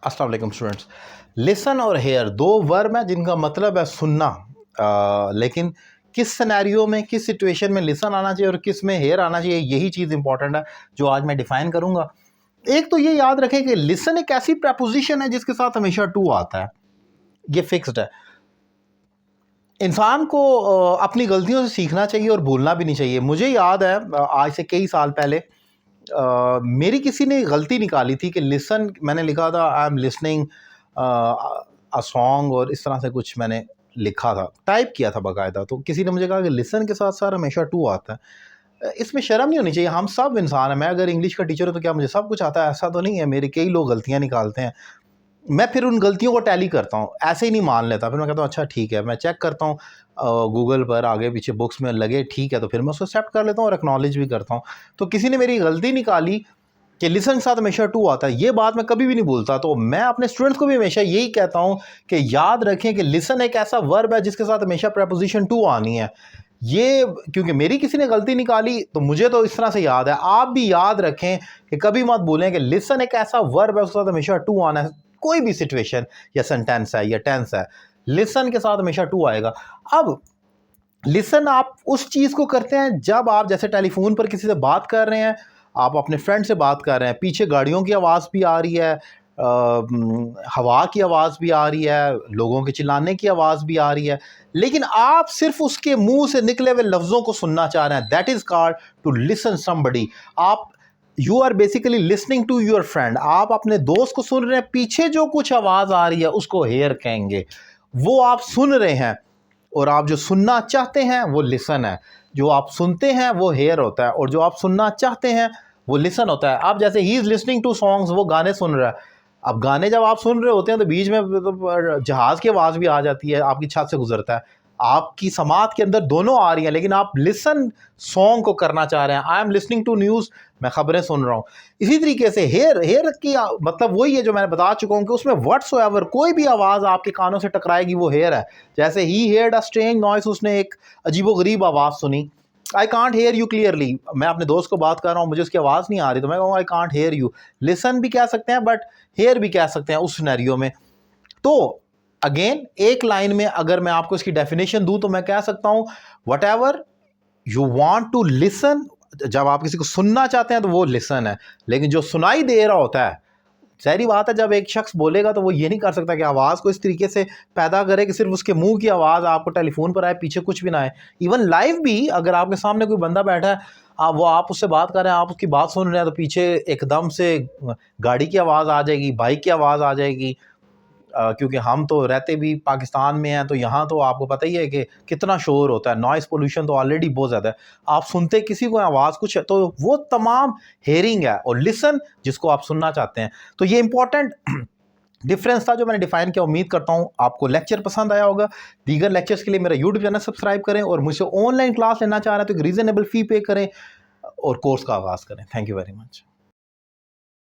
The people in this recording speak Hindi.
अस्सलाम वालेकुम स्टूडेंट्स। लिसन और हेयर दो वर्ब हैं जिनका मतलब है सुनना, लेकिन किस सिनेरियो में, किस सिचुएशन में लिसन आना चाहिए और किस में हेयर आना चाहिए, यही चीज़ इंपॉर्टेंट है जो आज मैं डिफ़ाइन करूँगा। एक तो ये याद रखें कि लिसन एक ऐसी प्रपोजिशन है जिसके साथ हमेशा टू आता है, ये फिक्स्ड है। इंसान को अपनी गलतियों से सीखना चाहिए और भूलना भी नहीं चाहिए। मुझे याद है आज से कई साल पहले मेरी किसी ने गलती निकाली थी कि लिसन, मैंने लिखा था आई एम लिसनिंग अ सॉन्ग और इस तरह से कुछ मैंने लिखा था, टाइप किया था बाकायदा। तो किसी ने मुझे कहा कि लिसन के साथ सर हमेशा टू आता है। इसमें शर्म नहीं होनी चाहिए, हम सब इंसान हैं। मैं अगर इंग्लिश का टीचर हूँ तो क्या मुझे सब कुछ आता है? ऐसा तो नहीं है। मेरे कई लोग गलतियाँ निकालते हैं, मैं फिर उन गलतियों को टैली करता हूँ, ऐसे ही नहीं मान लेता। फिर मैं कहता हूँ अच्छा ठीक है, मैं चेक करता हूँ गूगल पर आगे पीछे बुक्स में लगे ठीक है, तो फिर मैं उसको एक्सेप्ट कर लेता हूँ और एक्नॉलेज भी करता हूँ। तो किसी ने मेरी गलती निकाली कि लिसन के साथ हमेशा टू आता है, ये बात मैं कभी भी नहीं भूलता। तो मैं अपने स्टूडेंट्स को भी हमेशा यही कहता हूँ कि याद रखें कि लिसन एक ऐसा वर्ब है जिसके साथ हमेशा प्रपोजिशन टू आनी है। ये क्योंकि मेरी किसी ने गलती निकाली तो मुझे तो इस तरह से याद है, आप भी याद रखें कि कभी मत भूलें कि लिसन एक ऐसा वर्ब है उसके साथ हमेशा टू आना है। कोई भी सिचुएशन या सेंटेंस है या टेंस है, लिसन के साथ हमेशा टू आएगा। अब लिसन आप उस चीज़ को करते हैं जब आप जैसे टेलीफोन पर किसी से बात कर रहे हैं, आप अपने फ्रेंड से बात कर रहे हैं, पीछे गाड़ियों की आवाज़ भी आ रही है, हवा की आवाज़ भी आ रही है, लोगों के चिल्लाने की आवाज़ भी आ रही है, लेकिन आप सिर्फ उसके मुंह से निकले हुए लफ्ज़ों को सुनना चाह रहे हैं। That is called to listen somebody. आप you are basically listening to your friend. आप अपने दोस्त को सुन रहे हैं, पीछे जो कुछ आवाज़ आ रही है उसको हेयर कहेंगे। वो आप सुन रहे हैं और आप जो सुनना चाहते हैं वो लिसन है। जो आप सुनते हैं वो हेयर होता है और जो आप सुनना चाहते हैं वो लिसन होता है। आप जैसे ही इज़ लिसनिंग टू सॉन्ग्स, वो गाने सुन रहा है। अब गाने जब आप सुन रहे होते हैं तो बीच में तो जहाज़ की आवाज़ भी आ जाती है, आपकी छत से गुजरता है, आपकी समात के अंदर दोनों आ रही हैं, लेकिन आप लिसन सॉन्ग को करना चाह रहे हैं। I am listening to news, मैं खबरें सुन रहा हूँ। इसी तरीके से हेयर की मतलब वही है जो मैंने बता चुका हूँ कि उसमें व्हाट्सएवर कोई भी आवाज़ आपके कानों से टकराएगी वो हेयर है। जैसे ही हेयर्ड अ स्ट्रेंज नॉइस, उसने एक अजीबोगरीब आवाज़ सुनी। I can't hear you clearly, मैं अपने दोस्त को बात कर रहा हूँ, मुझे उसकी आवाज़ नहीं आ रही, तो मैं कहूँगा I can't hear you. Listen भी कह सकते हैं बट हेयर भी कह सकते हैं उस सिनेरियो में। तो अगेन एक लाइन में अगर मैं आपको इसकी डेफिनेशन दूं तो मैं कह सकता हूं whatever you want to listen, जब आप किसी को सुनना चाहते हैं तो वो लिसन है। लेकिन जो सुनाई दे रहा होता है, सारी बात है, जब एक शख्स बोलेगा तो वो ये नहीं कर सकता कि आवाज़ को इस तरीके से पैदा करे कि सिर्फ उसके मुंह की आवाज़ आपको टेलीफोन पर आए, पीछे कुछ भी ना आए। इवन लाइव भी अगर आपके सामने कोई बंदा बैठा है, आप उससे बात कर रहे हैं, आप उसकी बात सुन रहे हैं, तो पीछे एकदम से गाड़ी की आवाज़ आ जाएगी, बाइक की आवाज़ आ जाएगी। क्योंकि हम तो रहते भी पाकिस्तान में हैं, तो यहाँ तो आपको पता ही है कि कितना शोर होता है, नॉइज़ पोल्यूशन तो ऑलरेडी बहुत ज़्यादा है। आप सुनते किसी को आवाज़ कुछ है तो वो तमाम हेयरिंग है, और लिसन जिसको आप सुनना चाहते हैं। तो ये इंपॉर्टेंट डिफरेंस था जो मैंने डिफाइन किया। उम्मीद करता हूँ आपको लेक्चर पसंद आया होगा। दीगर लेक्चर्स के लिए मेरा यूट्यूब चैनल सब्सक्राइब करें, और मुझसे ऑनलाइन क्लास लेना चाह रहे हैं तो एक रीज़नेबल फ़ी पे करें और कोर्स का आगाज़ करें। Thank you very much.